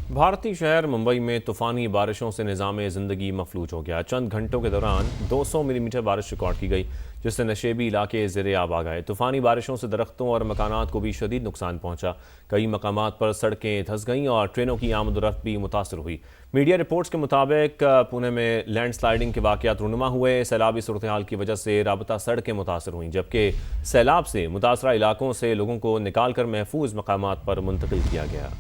भारतीय शहर मुंबई में तूफानी बारिशों से निज़ाम ज़िंदगी मफलूज हो गया। चंद घंटों के दौरान 200 मिलीमीटर बारिश रिकॉर्ड की गई, जिससे नशेबी इलाके ज़ेरे आब आ गए। तूफानी बारिशों से दरख्तों और मकानात को भी शदीद नुकसान पहुंचा। कई मकामात पर सड़कें धंस गईं और ट्रेनों की आमद-ओ-रफ्त भी मुतासर हुई। मीडिया रिपोर्ट्स के मुताबिक पुणे में लैंडस्लाइडिंग के वाक़यात रूनुमा हुए। सैलाबी सूरत हाल की वजह से राबता सड़कें मुतासर हुईं, जबकि सैलाब से मुतासरा इलाकों से लोगों को निकाल कर महफूज मकामात पर मुंतकिल किया गया।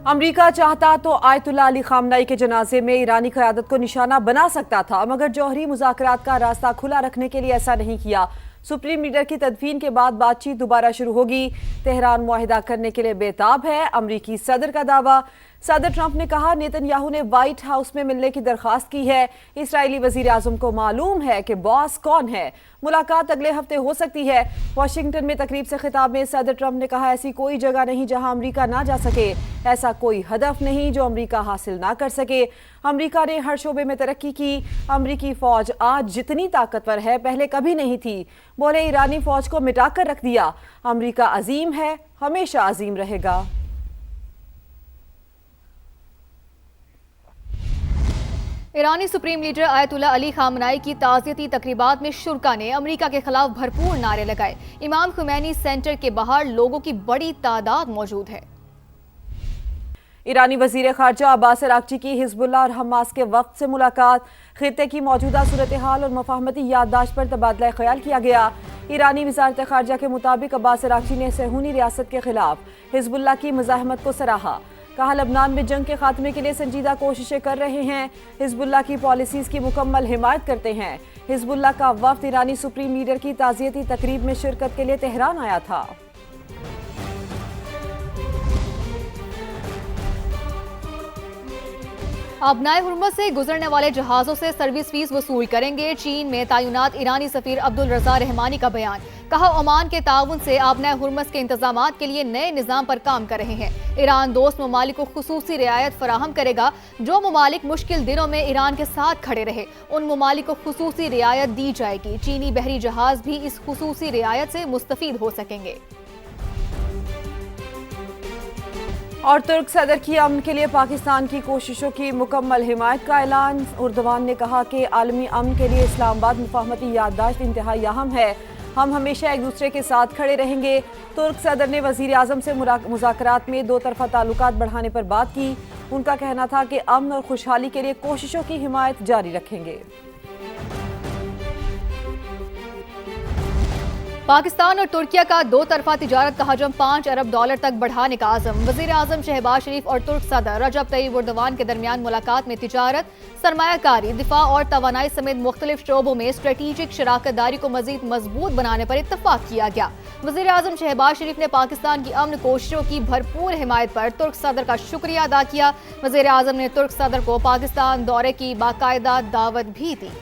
अमरीका चाहता तो आयतुल्ला अली खामनाई के जनाजे में ईरानी क़यादत को निशाना बना सकता था, मगर जौहरी मुज़ाकरात का रास्ता खुला रखने के लिए ऐसा नहीं किया। सुप्रीम लीडर की तदफीन के बाद बातचीत दोबारा शुरू होगी। तेहरान मुआहिदा करने के लिए बेताब है, अमरीकी सदर का दावा। सदर ट्रंप ने कहा नेतन्याहू ने व्हाइट हाउस में मिलने की दरख्वास्त की है। इस्राएली वजीर आजम को मालूम है कि बॉस कौन है। मुलाकात अगले हफ्ते हो सकती है। वाशिंगटन में तकरीब से खिताब में सदर ट्रंप ने कहा ऐसी कोई जगह नहीं जहां अमरीका ना जा सके, ऐसा कोई हदफ नहीं जो अमरीका हासिल ना कर सके। अमरीका ने हर शोबे में तरक्की की। अमरीकी फौज आज जितनी ताकतवर है पहले कभी नहीं थी। बोले ईरानी फौज को मिटाकर रख दिया। अमरीका अजीम है, हमेशा अजीम रहेगा। ईरानी supreme leader Ayatollah Ali Khamenei की ताज़ियती तकरीबात में शुरा ने अमरीका के खिलाफ भरपूर नारे लगाए। इमाम खुमैनी सेंटर के बाहर लोगों की बड़ी तादाद मौजूद है। ईरानी वजीर खारजा अब्बास अरागची की हिजबुल्लाह और हमास के वक्त से मुलाकात। खित्ते की मौजूदा सूरत हाल और मफाहमती याददाश्त पर तबादला ख्याल किया गया। ईरानी वजारत खारजा के मुताबिक अब्बास अरागची ने सहूनी रियासत के खिलाफ हिजबुल्लाह की मुजाहमत को सराहा। कहा लबनान में जंग के खात्मे के लिए संजीदा कोशिशें कर रहे हैं। हिजबुल्लाह की पॉलिसीज की मुकम्मल हिमायत करते हैं। हिजबुल्लाह का वफ्द ईरानी सुप्रीम लीडर की ताज़ियती तकरीब में शिरकत के लिए तेहरान आया था। आबनाए हुर्मुज़ से गुजरने वाले जहाज़ों से सर्विस फीस वसूल करेंगे। चीन में तैनात ईरानी सफीर अब्दुल रज़ा रहमानी का बयान। कहा ओमान के ताउन से आबनाए हुर्मुज़ के इंतजामात के लिए नए निज़ाम पर काम कर रहे हैं। ईरान दोस्त ममालिक को खुसूसी रियायत फराहम करेगा। जो ममालिक मुश्किल दिनों में ईरान के साथ खड़े रहे उन ममालिक को खुसूसी रियायत दी जाएगी। चीनी बहरी जहाज भी इस खुसूसी रियायत से मुस्तफीद हो सकेंगे। और तुर्क सदर की अमन के लिए पाकिस्तान की कोशिशों की मुकम्मल हिमायत का ऐलान। उर्दवान ने कहा कि आलमी अमन के लिए इस्लामाबाद मुफाहमती याददाश्त इंतहाई अहम है। हम हमेशा एक दूसरे के साथ खड़े रहेंगे। तुर्क सदर ने वजीर आजम से मुज़ाकरात में दो तरफा ताल्लुकात बढ़ाने पर बात की। उनका कहना था कि अमन और खुशहाली के लिए कोशिशों की हिमायत जारी रखेंगे। पाकिस्तान और तुर्किया का दो तरफा तिजारत का हजम 5 अरब डॉलर तक बढ़ाने का आज़म। वज़ीर आज़म शहबाज शरीफ और तुर्क सदर रजब तय्यब एर्दोगान के दरमियान मुलाकात में तिजारत, सरमायाकारी, दिफा और तवानाई समेत मुख्तलिफ शोबों में स्ट्रेटीजिक शराकत दारी को मजीद मजबूत बनाने पर इत्तफाक किया गया। वज़ीर आज़म शहबाज शरीफ ने पाकिस्तान की अमन कोशिशों की भरपूर हिमायत पर तुर्क सदर का शुक्रिया अदा किया। वज़ीर आज़म ने तुर्क सदर को पाकिस्तान दौरे की बाकायदा दावत भी दी।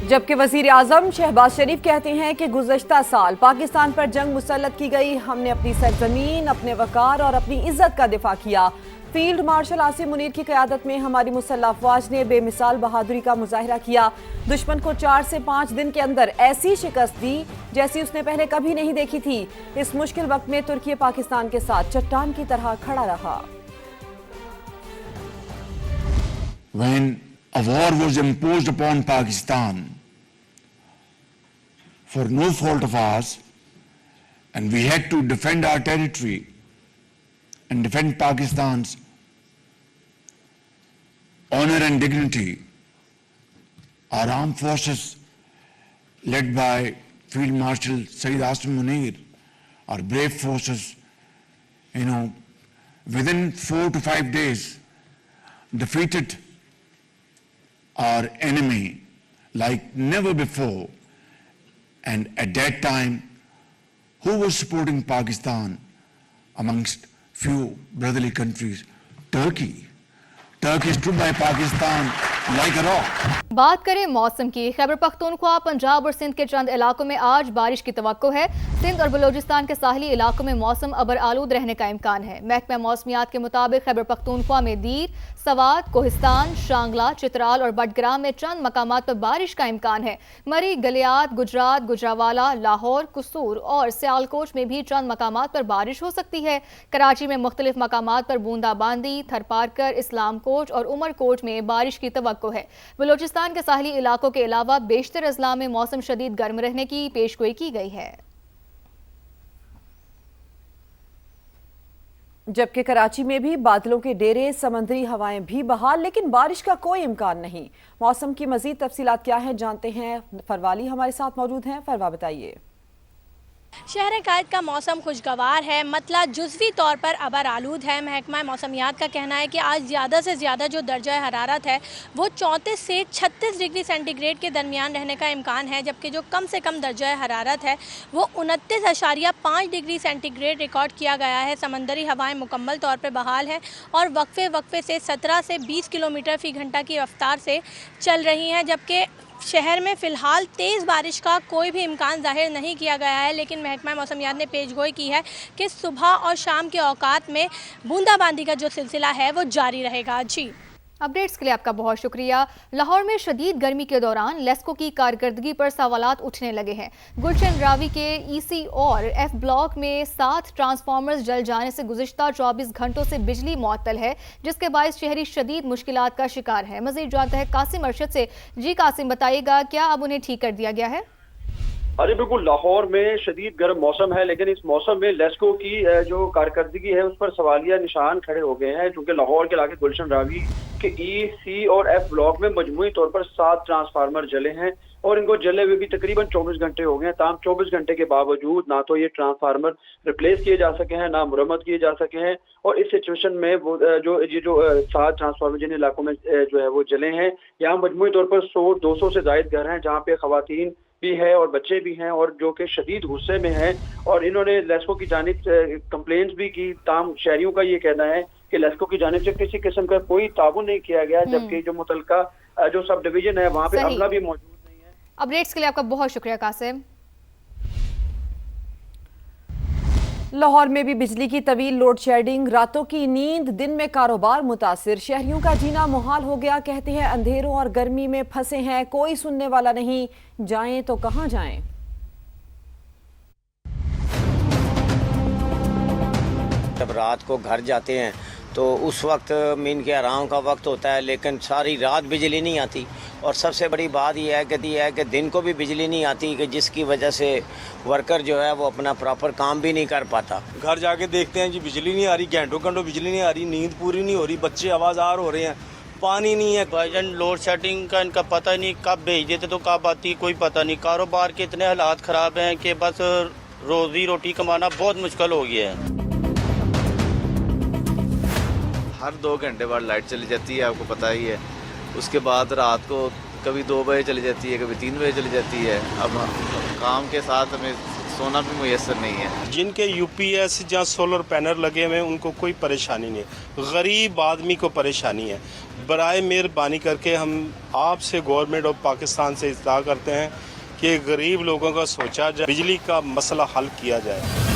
जबकि वजीर आजम शहबाज शरीफ कहते हैं कि गुज़श्ता साल पाकिस्तान पर जंग मुसल्लत की गई। हमने अपनी सरजमीन, अपने वकार और अपनी इज्जत का दिफा किया। फील्ड मार्शल आसिम मुनीर की क़यादत में हमारी मुसल्लह अफ़वाज ने बेमिसाल बहादुरी का मुजाहिरा किया। दुश्मन को 4 से 5 दिन के अंदर ऐसी शिकस्त दी जैसी उसने पहले कभी नहीं देखी थी। इस मुश्किल वक्त में तुर्की पाकिस्तान के साथ चट्टान की तरह खड़ा रहा। When a war was imposed upon Pakistan for no fault of ours, and we had to defend our territory and defend Pakistan's honor and dignity, our armed forces led by Field Marshal Saeed Asim Munir, our brave forces, within 4 to 5 days defeated our enemy like never before. And at that time, who was supporting Pakistan amongst few brotherly countries? Turkey. Turkey stood by Pakistan like a rock. बात करें मौसम की। खैबर पख्तूनख्वा, पंजाब और सिंध के चंद इलाकों में आज बारिश की तवक्को है। सिंध और बलूचिस्तान के साहली इलाकों में मौसम अबर आलूद रहने का इम्कान है। महकमा मौसमियात के मुताबिक खैबर पख्तूनख्वा में दीर, सवात, कोहिस्तान, शांगला, चित्राल और बडग्राम में चंद मकामात पर बारिश का इम्कान है। मरी, गलियात, गुजरात, गुजरावाला, लाहौर, कसूर और सियालकोट में भी चंद मकामात पर बारिश हो सकती है। कराची में मुख्तलिफ मकामात पर बूंदाबांदी, थरपारकर, इस्लामकोट और उमरकोट में बारिश की तवक्को है। बलूचिस्तान के साहली इलाकों के अलावा बेशतर अजला में मौसम शदीद गर्म रहने की पेशगोई की गई है। जबकि कराची में भी बादलों के डेरे, समंदरी हवाएं भी बहाल, लेकिन बारिश का कोई इम्कान नहीं। मौसम की मजीद तफसीलात क्या है जानते हैं। फरवाली हमारे साथ मौजूद हैं। फरवा, बताइए। शहर कायद का मौसम खुशगवार है, मतला जुज़वी तौर पर अबर आलूद है। महकमा मौसमियात का कहना है कि आज ज़्यादा से ज़्यादा जो दर्जा हरारत है वो 34 से 36 डिग्री सेंटीग्रेड के दरमियान रहने का इम्कान है, जबकि जो कम से कम दर्जा हरारत है वो 29.5 डिग्री सेंटीग्रेड रिकॉर्ड किया गया है। समंदरी हवाएं मुकम्मल तौर पर बहाल हैं और वक्फे से 17 से 20 किलोमीटर फ़ी घंटा की रफ्तार से चल रही हैं, जबकि शहर में फ़िलहाल तेज़ बारिश का कोई भी इम्कान ज़ाहिर नहीं किया गया है। लेकिन महकमा मौसमियात ने पेशगोई की है कि सुबह और शाम के औकात में बूंदाबांदी का जो सिलसिला है वो जारी रहेगा। जी, अपडेट्स के लिए आपका बहुत शुक्रिया। लाहौर में शदीद गर्मी के दौरान लेस्को की कारकर्दगी पर सवालात उठने लगे हैं। गुलशन रावी के ईसी और एफ ब्लॉक में 7 ट्रांसफार्मर्स जल जाने से गुज़िश्ता 24 घंटों से बिजली मुअत्तल है, जिसके बायस शहरी शदीद मुश्किलात का शिकार है। मज़ीद जानते हैं कासिम अरशद से। जी कासिम, बताइएगा क्या अब उन्हें ठीक कर दिया गया है? अरे बिल्कुल, लाहौर में शदीद गर्म मौसम है, लेकिन इस मौसम में लेस्को की जो कारकर्दगी है उस पर सवालिया निशान खड़े हो गए हैं, क्योंकि लाहौर के इलाके गुलशन रावी के ई, सी और एफ ब्लॉक में मजमूई तौर पर 7 ट्रांसफार्मर जले हैं और इनको जले हुए भी तकरीबन 24 घंटे हो गए हैं। ताम 24 घंटे के बावजूद ना तो ये ट्रांसफार्मर रिप्लेस किए जा सके हैं, ना मुरम्मत किए जा सके हैं। और इस सिचुएशन में वो जो 7 ट्रांसफार्मर जिन इलाकों में जो है वो जले हैं, यहाँ मजमूई तौर पर 100-200 से ज्यादा घर हैं जहाँ पे खवातीन भी है और बच्चे भी हैं और जो कि शदीद गुस्से में हैं। और इन्होंने लेस्को की जानिब से कंप्लेंट्स भी की। ताम शहरियों का ये कहना है कि लेस्को की जानिब से किसी किस्म का कोई ताबुन नहीं किया गया, जबकि जो मुतलका जो सब डिवीजन है वहाँ पे अमला भी मौजूद नहीं है। अपडेट्स के लिए आपका बहुत शुक्रिया कासिम। लाहौर में भी बिजली की तवील लोड शेडिंग, रातों की नींद, दिन में कारोबार मुतासिर। शहरियों का जीना मुहाल हो गया। कहते हैं अंधेरों और गर्मी में फंसे हैं, कोई सुनने वाला नहीं, जाएं तो कहां जाएं। जब रात को घर जाते हैं तो उस वक्त मीन के आराम का वक्त होता है, लेकिन सारी रात बिजली नहीं आती। और सबसे बड़ी बात यह है कि दिन को भी बिजली नहीं आती, कि जिसकी वजह से वर्कर जो है वो अपना प्रॉपर काम भी नहीं कर पाता। घर जाके देखते हैं जी बिजली नहीं आ रही, घंटों घंटों बिजली नहीं आ रही, नींद पूरी नहीं हो रही, बच्चे आवाज़ार हो रहे हैं, पानी नहीं है। भाईजान लोड शेडिंग का इनका पता नहीं, कब भेज देते तो कब आती कोई पता नहीं। कारोबार के इतने हालात ख़राब हैं कि बस रोज़ी रोटी कमाना बहुत मुश्किल हो गया है। हर 2 घंटे बाद लाइट चली जाती है, आपको पता ही है। उसके बाद रात को कभी 2 बजे चली जाती है, कभी 3 बजे चली जाती है। अब काम के साथ हमें सोना भी मुयस्सर नहीं है। जिनके यूपीएस या सोलर पैनल लगे हुए हैं उनको कोई परेशानी नहीं है, गरीब आदमी को परेशानी है। बराए मेहरबानी करके हम आपसे गवर्नमेंट ऑफ पाकिस्तान से इत्तला करते हैं कि गरीब लोगों का सोचा जाए, बिजली का मसला हल किया जाए।